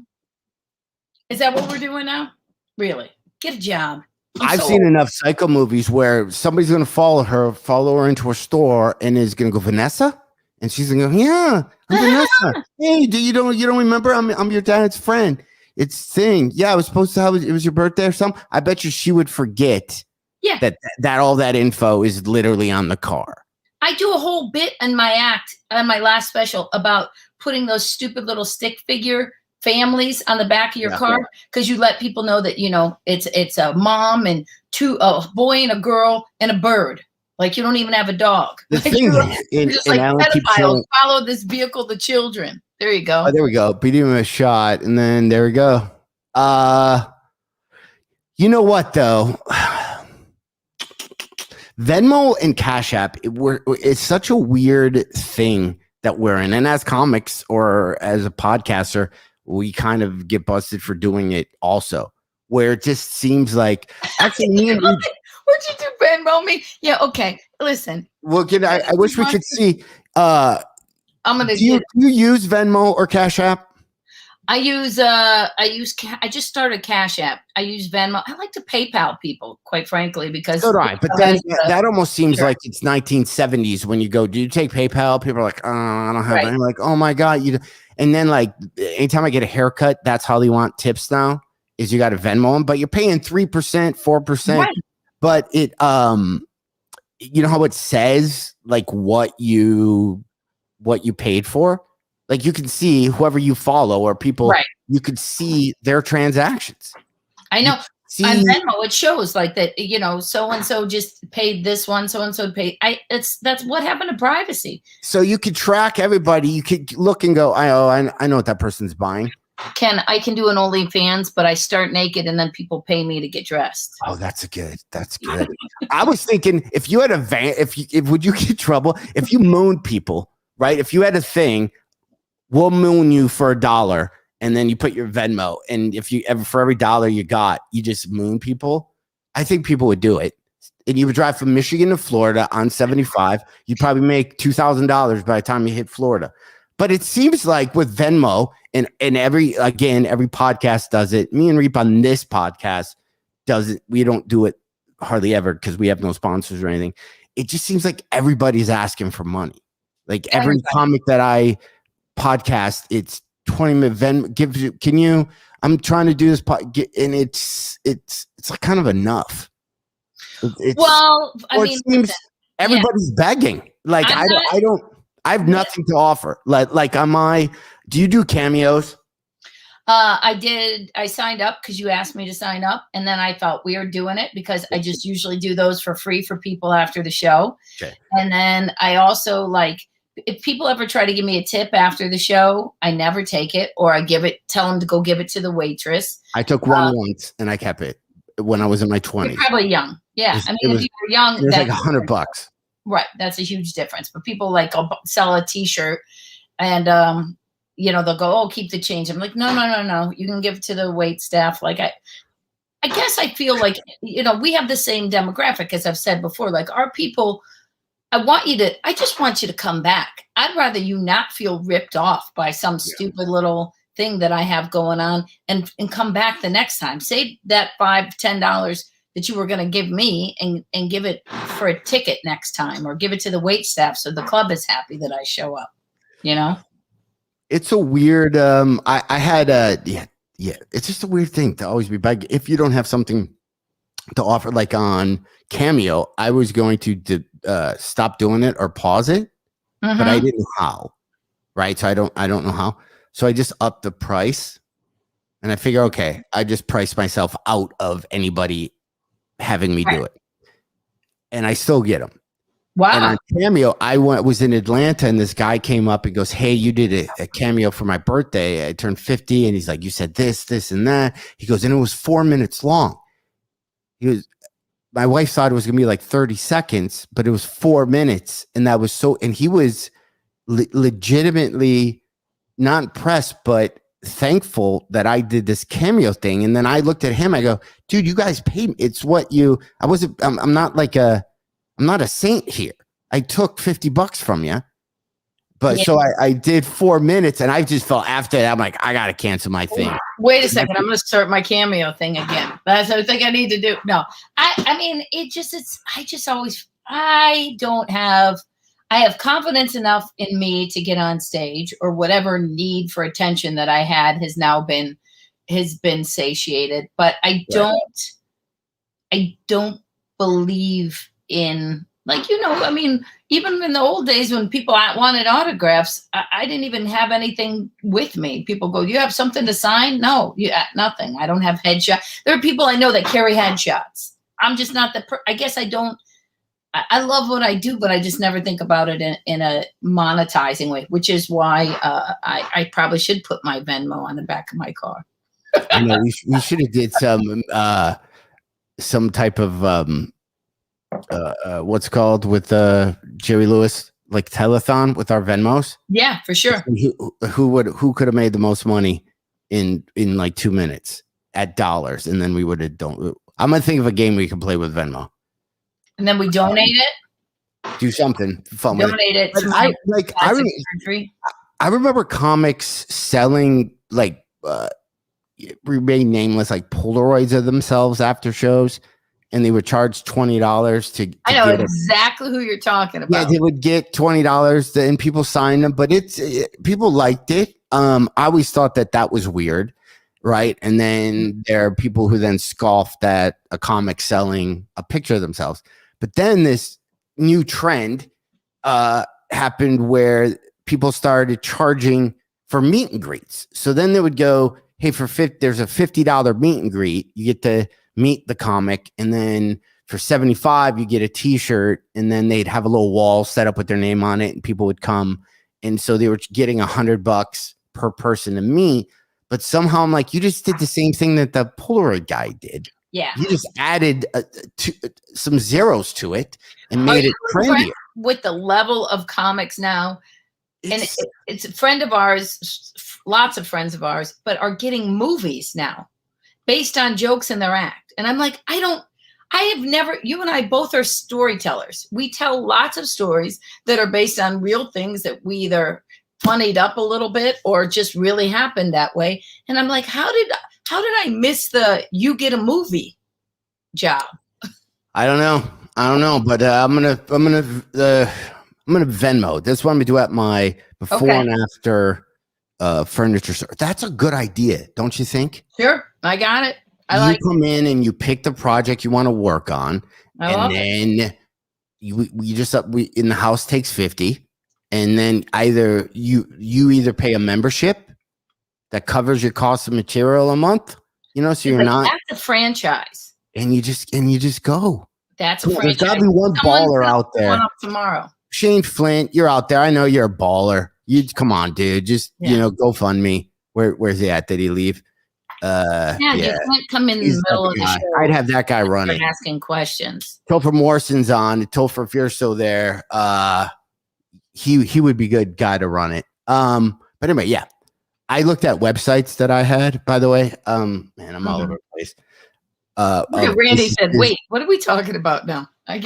Is that what we're doing now? Really? Get a job. I've seen enough psycho movies where somebody's going to follow her into a store, and is going to go, Vanessa, and she's going to go, yeah, I'm Vanessa. Hey, you don't remember? I'm your dad's friend. It's thing. Yeah, I was supposed to have it was your birthday or something. I bet you she would forget. Yeah. That all that info is literally on the car. I do a whole bit in my act on my last special about putting those stupid little stick figure families on the back of your car, because you let people know that it's a mom and a boy and a girl and a bird. Like you don't even have a dog. The thing you're just like pedophiles follow this vehicle, the children. There you go. Oh, there we go. Beat him a shot, and then there we go. You know what though? Venmo and Cash App, it's such a weird thing that we're in. And as comics or as a podcaster, we kind of get busted for doing it also, where it just seems like actually me and Would you do Venmo me? Yeah, okay. Listen. Well, I wish we could see. Do you use Venmo or Cash App? I just started Cash App. I use Venmo. I like to PayPal people, quite frankly, because so do I. But then that almost seems like it's 1970s when you go, do you take PayPal? People are like, oh, I don't have it. And like, oh my God. And then like anytime I get a haircut, that's how they want tips now, is you got to Venmo them, but you're paying 3%, 4%. Right. But it you know how it says like what you paid for? Like you can see whoever you follow or people, you could see their transactions. I know. On Venmo, it shows like that, so-and-so just paid this one, so-and-so paid. That's what happened to privacy. So you could track everybody. You could look and go, I know what that person's buying. I can do an OnlyFans, but I start naked and then people pay me to get dressed. Oh, that's good. I was thinking if you had a van, would you get trouble if you mooned people, right? If you had a thing, we'll moon you for $1, and then you put your Venmo, and for every $1 you got, you just moon people. I think people would do it, and you would drive from Michigan to Florida on 75. You'd probably make $2,000 by the time you hit Florida. But it seems like with Venmo and every podcast does it. Me and Reep on this podcast does it. We don't do it hardly ever because we have no sponsors or anything. It just seems like everybody's asking for money. Like every comic that I podcast, it's 20-minute Venmo. I'm trying to do this and it's like kind of enough. It seems everybody's begging. Like I have nothing to offer. Like do you do cameos? I did. I signed up because you asked me to sign up, and then I felt weird doing it because I just usually do those for free for people after the show. Okay. And then I also if people ever try to give me a tip after the show, I never take it, or tell them to go give it to the waitress. I took one once and I kept it when I was in my 20s. You're probably young. Yeah. If you were young, it was like $100. Right. That's a huge difference. But people I'll sell a t-shirt and, they'll go, oh, keep the change. I'm like, no. You can give it to the wait staff. I guess I feel like, we have the same demographic, as I've said before. Like, our people, I just want you to come back. I'd rather you not feel ripped off by some stupid little thing that I have going on, and come back the next time. Save that $5-10 that you were going to give me, and give it for a ticket next time, or give it to the wait staff so the club is happy that I show up. It's a weird, I had it's just a weird thing to always be back. If you don't have something to offer, like on Cameo, I was going to stop doing it or pause it, but I didn't know how. Right. So I don't know how. So I just upped the price, and I figure, okay, I just priced myself out of anybody having me do it, and I still get them. Wow. And on Cameo, I was in Atlanta, and this guy came up and goes, "Hey, you did a Cameo for my birthday. I turned 50." And he's like, "You said this, and that." He goes, and it was 4 minutes long. My wife thought it was going to be like 30 seconds, but it was 4 minutes. And that was and he was legitimately not impressed, but thankful that I did this Cameo thing. And then I looked at him, I go, "Dude, you guys paid me. It's what I'm not a saint here. I took $50 from you." But so I did 4 minutes, and I just felt after that, I'm like, I got to cancel my thing. Wait a second. I'm going to start my Cameo thing again. That's what I think I need to do. No, I mean, I have confidence enough in me to get on stage, or whatever need for attention that I had has been satiated. But I don't believe in, like, I mean, even in the old days when people wanted autographs, I didn't even have anything with me. People go, "You have something to sign?" No, nothing. I don't have headshots. There are people I know that carry headshots. I'm just not I guess I don't. I love what I do, but I just never think about it in a monetizing way, which is why I probably should put my Venmo on the back of my car. I know we should have did some type of what's called with Jerry Lewis, like telethon with our Venmos. Yeah, for sure. Who could have made the most money in like 2 minutes at dollars, and then we would have I'm gonna think of a game we can play with Venmo. And then we donate it. Do something fun. Donate it to I remember comics selling like remain nameless, like Polaroids of themselves after shows, and they would charge $20 to I know exactly who you're talking about. Yeah, they would get $20 and people signed them, but people liked it. I always thought that was weird, right? And then there are people who then scoffed at a comic selling a picture of themselves. But then this new trend happened where people started charging for meet and greets. So then they would go, "Hey, there's a $50 meet and greet. You get to meet the comic, and then for $75 you get a T-shirt." And then they'd have a little wall set up with their name on it, and people would come. And so they were getting $100 per person to meet. But somehow I'm like, you just did the same thing that the Polaroid guy did. Yeah, you just added some zeros to it and made it trendier. With the level of comics now, it's a friend of ours, lots of friends of ours, but are getting movies now based on jokes in their act. And I'm like, you and I both are storytellers. We tell lots of stories that are based on real things that we either funnied up a little bit or just really happened that way. And I'm like, how did I miss the "you get a movie" job? I don't know, but I'm gonna Venmo. That's what I'm gonna do at my before and after furniture store. That's a good idea, don't you think? Sure, I got it. You come in and you pick the project you want to work on, and then we just in the house takes 50, and then either you either pay a membership that covers your cost of material a month, so you're not. That's a franchise, and you just go. That's a franchise. There's got to be one baller out there. One up tomorrow. Shane Flint, you're out there. I know you're a baller. You come on, dude. Just go fund me. Where's he at? Did he leave? Flint come in the middle of the show. I'd have that guy running, asking questions. Topher Morrison's on. Topher, if you're still there, he would be a good guy to run it. But anyway, yeah. I looked at websites that I had, by the way. Man, I'm all over the place. Look at Randy said, "Wait, what are we talking about now?" I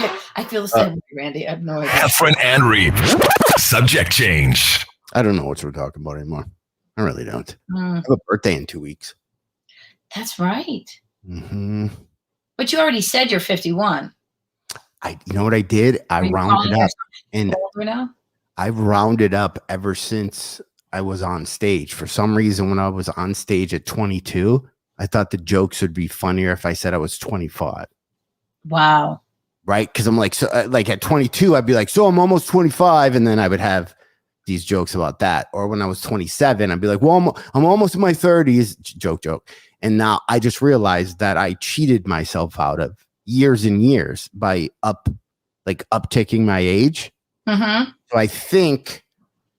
feel the same way, Randy. I have no idea. Heffron and Reep. Subject change. I don't know what we're talking about anymore. I really don't. I have a birthday in 2 weeks. That's right. Mm-hmm. But you already said you're 51. You know what I did? I rounded up, and I've rounded up ever since I was on stage. For some reason, when I was on stage at 22, I thought the jokes would be funnier if I said I was 25. Wow. Right? Because I'm like, so like at 22, I'd be like, so I'm almost 25, and then I would have these jokes about that. Or when I was 27, I'd be like, well, I'm almost in my 30s. Joke. And now I just realized that I cheated myself out of years and years by upticking my age. Mm-hmm. So I think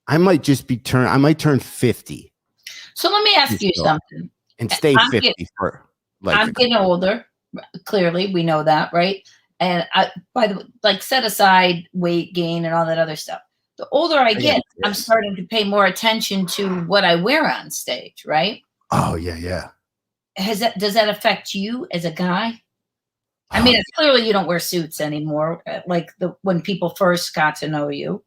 I might just I might turn 50. So let me ask you something. And stay 50 for I'm getting older. Clearly, we know that, right? And set aside weight gain and all that other stuff. The older I get, I'm starting to pay more attention to what I wear on stage, right? Oh, yeah. Does that affect you as a guy? I mean, it's clearly you don't wear suits anymore. Like when people first got to know you,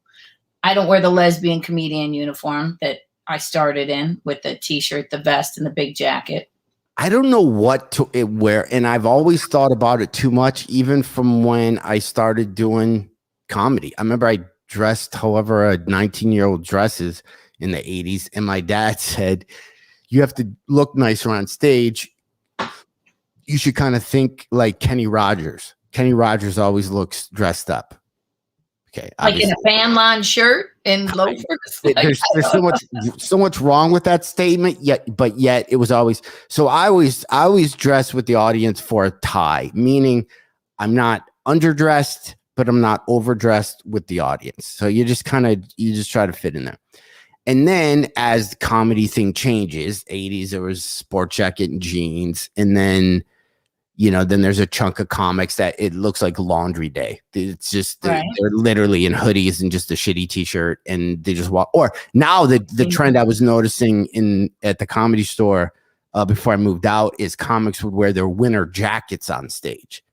I don't wear the lesbian comedian uniform that I started in with the t-shirt, the vest, and the big jacket. I don't know what to wear, and I've always thought about it too much, even from when I started doing comedy. I remember I dressed however a 19-year-old dresses in the 80s, and my dad said, you have to look nicer on stage. You should kind of think like Kenny Rogers. Kenny Rogers always looks dressed up. Okay, like in a fan line shirt and loafers. There's so much wrong with that statement. Yet it was always so. I always dress with the audience for a tie, meaning I'm not underdressed, but I'm not overdressed with the audience. So you just try to fit in there. And then as the comedy thing changes, 80s, there was sport jacket and jeans. And then, then there's a chunk of comics that it looks like laundry day. It's just, they're literally in hoodies and just a shitty t-shirt. And they just walk. Or now the trend I was noticing at the Comedy Store before I moved out is comics would wear their winter jackets on stage.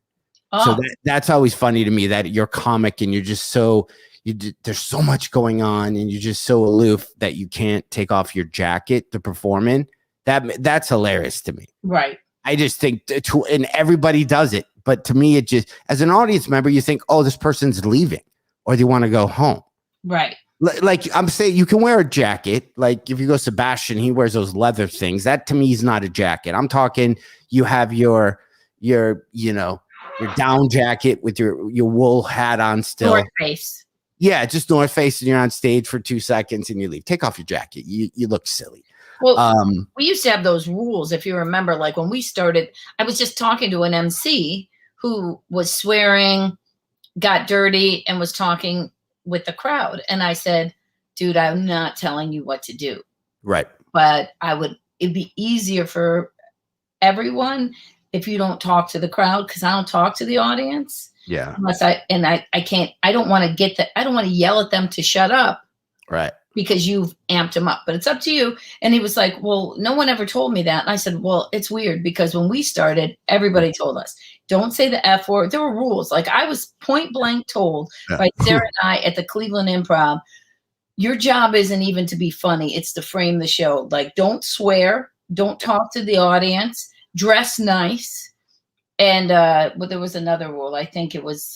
Oh. So that's always funny to me that you're comic and you're just there's so much going on and you're just so aloof that you can't take off your jacket to perform in. That's hilarious to me. Right. I just think, and everybody does it. But to me, it just, as an audience member, you think, oh, this person's leaving or they want to go home. Right. Like I'm saying, you can wear a jacket. Like if you go Sebastian, he wears those leather things. That to me is not a jacket. I'm talking, you have your down jacket with your wool hat on still. North Face. Yeah, just North Face, and you're on stage for 2 seconds and you leave. Take off your jacket. You look silly. Well, we used to have those rules, if you remember, like when we started, I was just talking to an MC who was swearing, got dirty, and was talking with the crowd. And I said, dude, I'm not telling you what to do. Right. But it'd be easier for everyone if you don't talk to the crowd, because I don't talk to the audience. Yeah. Unless I don't want to yell at them to shut up. Right. Because you've amped them up, but it's up to you. And he was like, well, no one ever told me that. And I said, well, it's weird because when we started, everybody told us, don't say the F word. There were rules. Like I was point blank told by Sarah and I at the Cleveland Improv, your job isn't even to be funny. It's to frame the show. Like, don't swear, don't talk to the audience, dress nice. And there was another rule. I think it was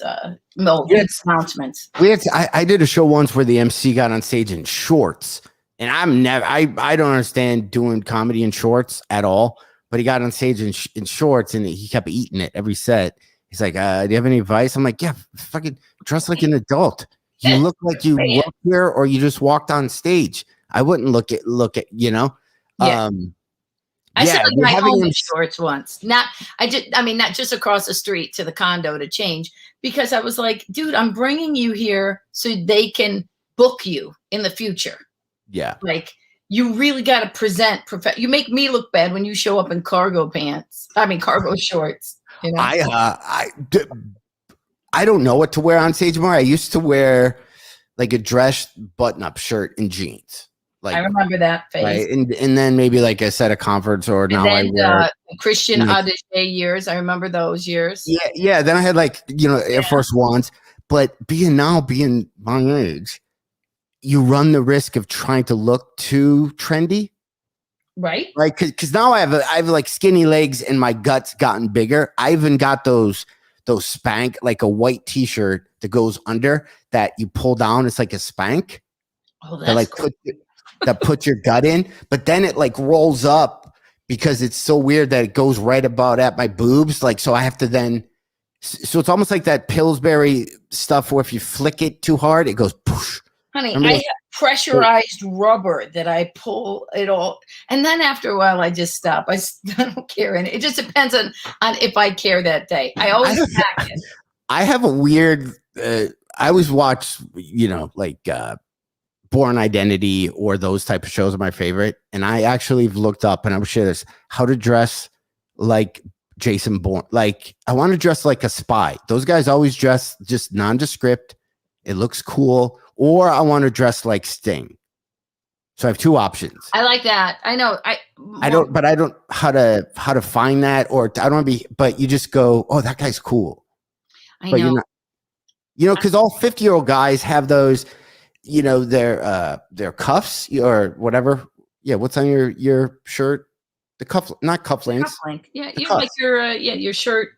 announcements. I did a show once where the MC got on stage in shorts, and I don't understand doing comedy in shorts at all. But he got on stage in shorts, and he kept eating it every set. He's like, "Do you have any advice?" I'm like, "Yeah, fucking dress like an adult. You look like you work here, or you just walked on stage. I wouldn't look at Yeah. I said like my home in shorts once. Not just across the street to the condo to change, because I was like, dude, I'm bringing you here so they can book you in the future. Yeah. Like you really got to present. You make me look bad when you show up in cargo shorts. You know? I don't know what to wear on stage more. I used to wear like a dress button-up shirt and jeans. like I remember that phase. right, and then maybe like a set of Converse, or And now I then wear. Christian Yeah. Audigier years. I remember those years. Yeah. Then I had like Air Force Ones, but being my age, you run the risk of trying to look too trendy. Right. Right, because now I have like skinny legs and my gut's gotten bigger. I even got those Spank, like a white T-shirt that goes under that you pull down. It's like a Spank Oh, that that's like cool. that puts your gut in, but then it like rolls up because it's so weird that it goes right about at my boobs. Like, so I have to then. So it's almost like that Pillsbury stuff where if you flick it too hard, it goes poosh. Honey, Remember I that? have pressurized rubber that I pull it all, and then after a while, I just stop. I don't care, and it just depends on if I care that day. I always pack it. I have a weird. I always watch, like Born Identity or those type of shows are my favorite, and I actually looked up and I was sure this how to dress like Jason Bourne. Like I want to dress like a spy. Those guys always dress just nondescript. It looks cool. Or I want to dress like Sting. So I have two options. I like that. I know. I don't how to find that, or I don't want to be. But you just go, oh, that guy's cool. I But know. you're not, because all 50-year-old guys have those, their cuffs or whatever. Yeah, what's on your shirt? The cuff, not cufflinks. Cufflink. Yeah, The you cuff. like your shirt.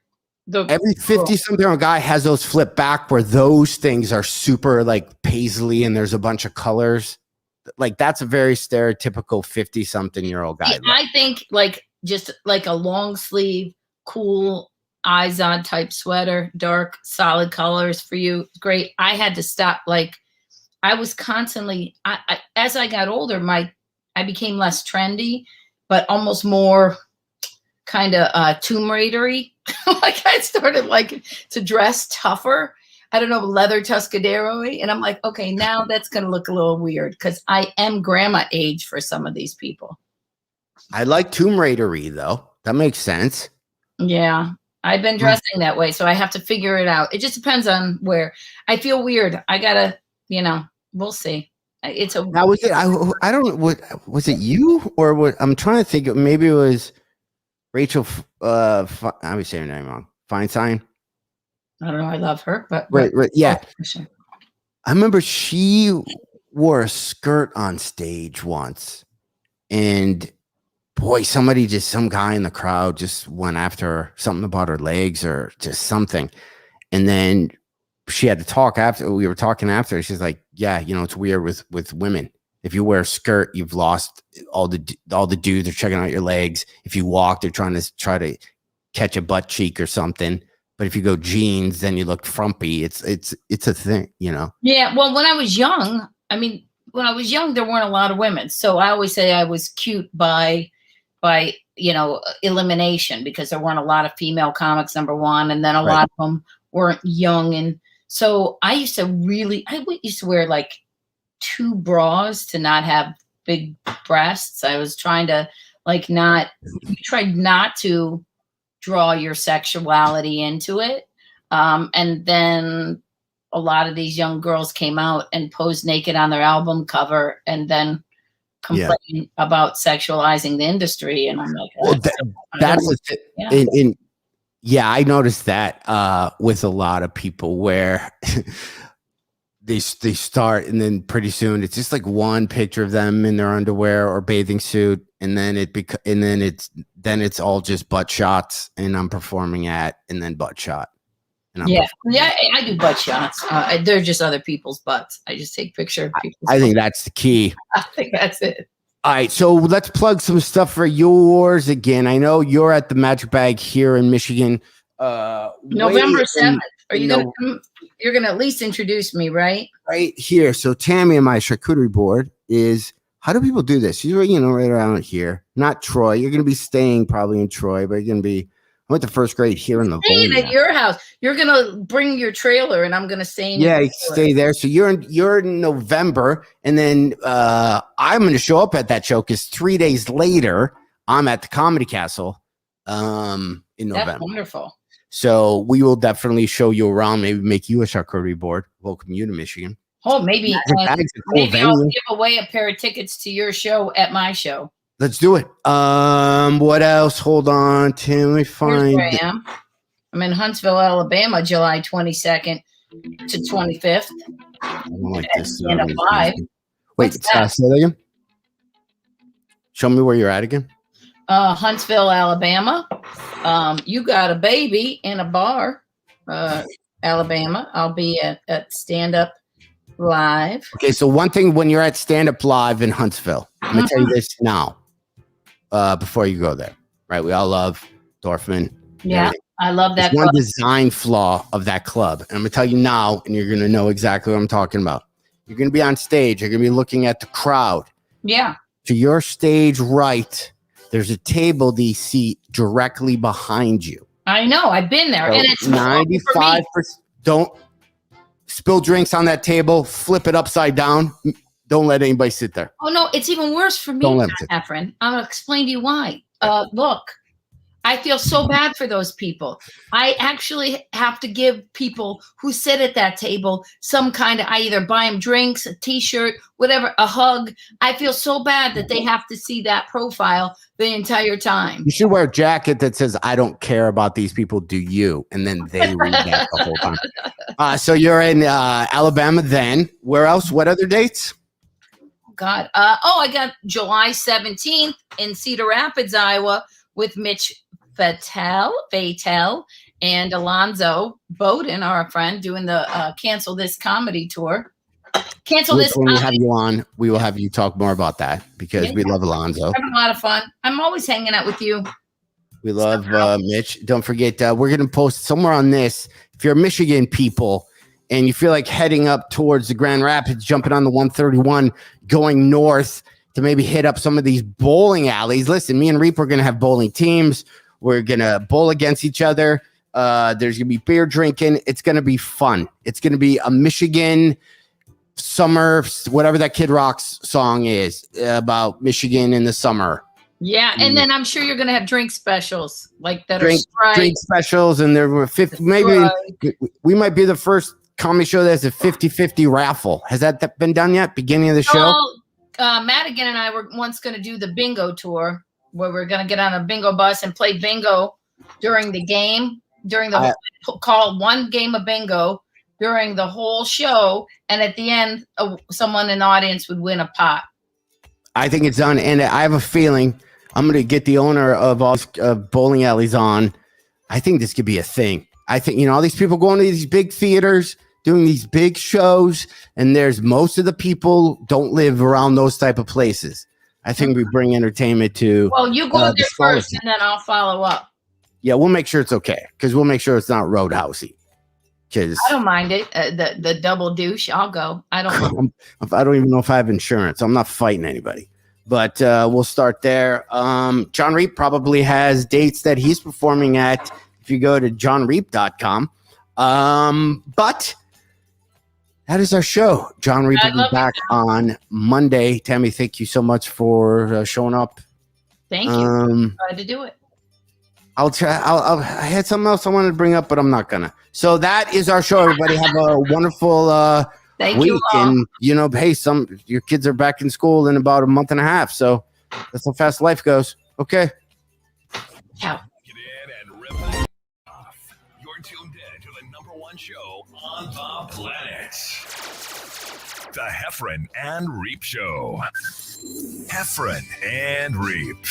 Every 50-something guy has those flip back where those things are super like paisley and there's a bunch of colors. Like that's a very stereotypical 50-something-year-old guy. Yeah, I think like just like a long sleeve, cool eyes on type sweater, dark, solid colors for you. Great. I had to stop. Like I was constantly, as I got older, I became less trendy, but almost more kind of Tomb Raider-y. Like I started like to dress tougher. I don't know, leather Tuscadero-y. And I'm like, okay, now that's going to look a little weird because I am grandma age for some of these people. I like Tomb Raider-y though. That makes sense. Yeah. I've been dressing that way, so I have to figure it out. It just depends on where. I feel weird. I gotta, we'll see. It's a. Now was it? I don't. What was it? You or what? I'm trying to think. Maybe it was Rachel. I was saying her name wrong. Feinstein. I don't know. I love her, but Right. Yeah. for sure. I remember she wore a skirt on stage once, and boy, some guy in the crowd just went after her, something about her legs or just something. And then she had to talk after. We were talking after. She's like, yeah, it's weird with women. If you wear a skirt, you've lost all the dudes are checking out your legs. If you walk, they're trying to catch a butt cheek or something. But if you go jeans, then you look frumpy. It's a thing, Yeah. Well, when I was young, there weren't a lot of women. So I always say I was cute by elimination because there weren't a lot of female comics, number one. And then a lot of them weren't young. And so I used to wear like 2 bras to not have big breasts. I was trying to tried not to draw your sexuality into it. And then a lot of these young girls came out and posed naked on their album cover and then complain about sexualizing the industry. And I'm like, I noticed that with a lot of people where they start and then pretty soon it's just like one picture of them in their underwear or bathing suit, and then it's all just butt shots, and I'm performing at and then butt shot. I do butt shots. They're just other people's butts. I just take picture of people's I think butts. that's the key. I think that's it. All right, so let's plug some stuff for yours again. I know you're at the Magic Bag here in Michigan. November 7th. Are you going to come? You're going to at least introduce me, right? Right here. So Tammy and my charcuterie board is, how do people do this? You're, right around here. Not Troy. You're going to be staying probably in Troy, but you're going to be, I went to first grade here in Staying at your house. You're going to bring your trailer and I'm going to stay in your trailer. Stay there. So you're in November, and then I'm going to show up at that show because 3 days later, I'm at the Comedy Castle in November. That's wonderful. So we will definitely show you around, maybe make you a charcuterie board, welcome you to Michigan. Oh, maybe Bag's a cool maybe I'll venue. give away a pair of tickets to your show at my show. Let's do it. What else? Hold on, Tim. Let me Here's find. where I am. I'm in Huntsville, Alabama, July 22nd to 25th. I don't like this. And a 5. Wait, What's that? say that again. Show me where you're at again. Huntsville, Alabama. You got a baby in a bar, Alabama. I'll be at Stand Up Live. Okay, so one thing when you're at Stand Up Live in Huntsville, I'm gonna tell you this now. Before you go there, right? We all love Dorfman. Yeah, I love that. There's one design flaw of that club, and I'm gonna tell you now, and you're gonna know exactly what I'm talking about. You're gonna be on stage. You're gonna be looking at the crowd. Yeah. To your stage right, there's a table D seat directly behind you. I know. I've been there, So and it's 95%. Don't spill drinks on that table. Flip it upside down. Don't let anybody sit there. Oh no, it's even worse for me, Don't let 'em sit. Heffron. I'm gonna explain to you why. Look, I feel so bad for those people. I actually have to give people who sit at that table some kind of, I either buy them drinks, a t-shirt, whatever, a hug. I feel so bad that they have to see that profile the entire time. You should wear a jacket that says, I don't care about these people, do you? And then they read that the whole time. So you're in Alabama then. Where else? What other dates? God. I got July 17th in Cedar Rapids, Iowa with Mitch Fatel and Alonzo Bowden, our friend, doing the Cancel This comedy tour. Cancel This. When we have you on, we will have you talk more about that because we love Alonzo. Having a lot of fun. I'm always hanging out with you. We love Mitch. Don't forget, we're going to post somewhere on this. If you're Michigan people and you feel like heading up towards the Grand Rapids, jumping on the 131, going north to maybe hit up some of these bowling alleys. Listen, me and Reep are going to have bowling teams. We're going to bowl against each other. There's going to be beer drinking. It's going to be fun. It's going to be a Michigan summer, whatever that Kid Rock's song is about Michigan in the summer. Yeah, and then I'm sure you're going to have drink specials like that. Drink specials, and there were 50. Maybe we might be the first comedy show that has a 50-50 raffle. Has that been done yet? Beginning of the show? Madigan and I were once going to do the bingo tour where we're going to get on a bingo bus and play bingo during the game, call one game of bingo during the whole show. And at the end, someone in the audience would win a pot. I think it's done. And I have a feeling I'm going to get the owner of all bowling alleys on. I think this could be a thing. I think, all these people going to these big theaters, doing these big shows, and there's most of the people don't live around those type of places. I think we bring entertainment to. Well, you go there first, and then I'll follow up. Yeah, we'll make sure it's okay because we'll make sure it's not roadhousey. Because I don't mind it. The double douche, I'll go. I don't mind. I don't even know if I have insurance. I'm not fighting anybody. But we'll start there. Jon Reep probably has dates that he's performing at if you go to jonreep.com. But that is our show. Jon Reep will be back on Monday. Tammy, thank you so much for showing up. Thank you. Glad to do it. I'll try. I had something else I wanted to bring up, but I'm not gonna. So that is our show. Everybody have a wonderful week. And hey, your kids are back in school in about a month and a half. So that's how fast life goes. Okay. Ciao. You're tuned in to the #1 show on the planet. The Heffron and Reep Show. Heffron and Reep.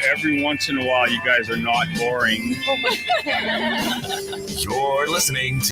Every once in a while, you guys are not boring. You're listening to